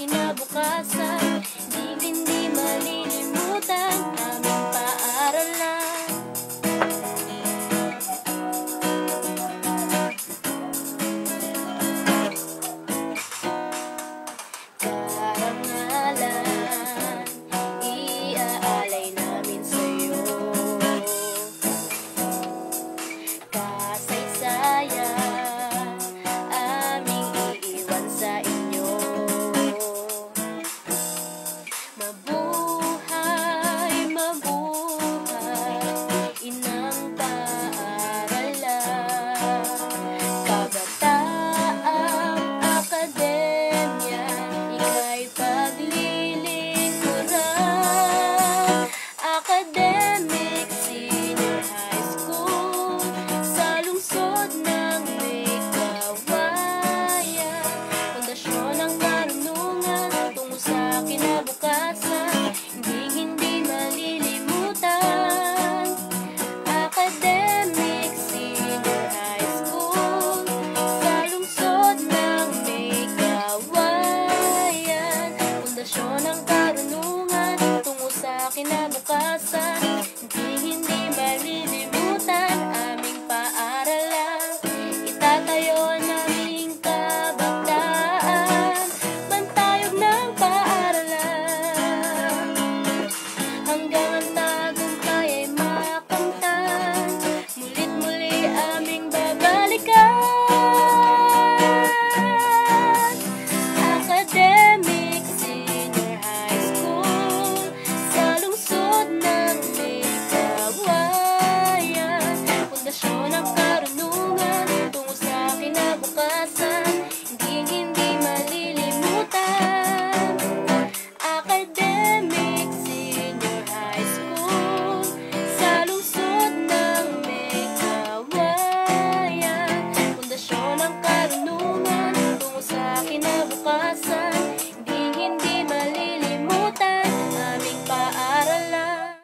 kinabukasan, hindi malilimutan aming paaralan. Karangalan, iaalay namin sa'yo. Kasaysayan, aming iiwan sa inyo. Mabuhay, mabuhay, inang paaralan. Kabataang akademya, ika'y paglilingkuran. Academic Senior High School, sa lungsod ng may kawayan. Pundasyon ng karunungan, tungo sa kinabukasan, hindi malilimutan. Academic Senior High School, sa lungsod ng may kawayan. Pundasyon ng karunungan, tungo sa kinabukasan, hindi malilimutan aming paaralan. Itatayo ang aming kabataan, bantayog ng paaralan, hanggang ang tagumpay ay makamtan. Mulit muli aming babalikan. Academic Senior High School, sa lungsod ng may kawayan. Pundasyon ng karunungan, tungo sa kinabukasan, hindi malilimutan. Academic Senior High School, sa lungsod ng may kawayan. Pundasyon ng karunungan, tungo sa kinabukasan, hindi malilimutan aming paaralan.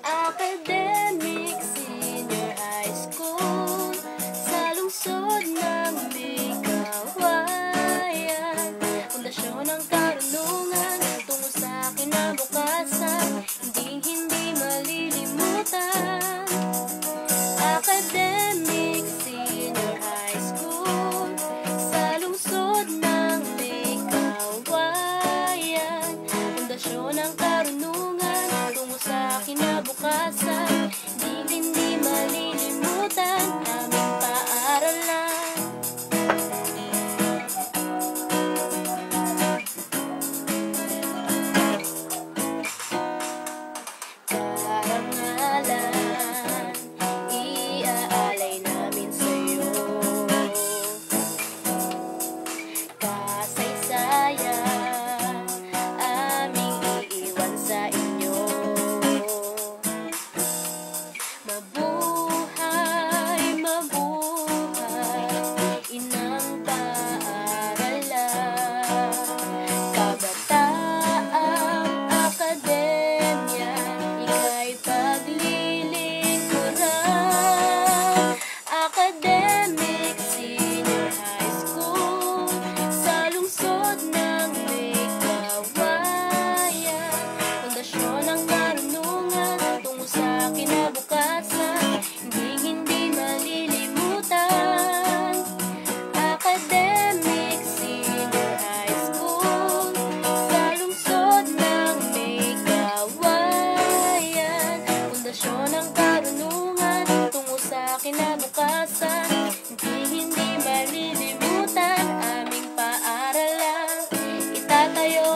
Academic Senior High School, sa lungsod ng may kawayan. Pundasyon ng karunungan, tungo sa kinabukasan, hindi malilimutan. Academic Senior High School, sa lungsod ng may kawayan. Pundasyon ng karunungan, tungo sa kinabukasan, hindi malilimutan aming paaralan. Karangalan, iaalay namin sa'yo. Kasaysayan, aming iiwan sa inyo. Mabuhay, mabuhay, inang paaralan. Kabataang akademya, ika'y paglilingkuran. Academic Senior High School, sa lungsod ng may kawayan. Pundasyon ng karunungan, tungo sa kinabukasan, hindi malilimutan. Academic Senior High School, sa lungsod ng may kawayan. Pundasyon ng karunungan, tungo sa kinabukasan, hindi malilimutan aming paaralan. Itatayo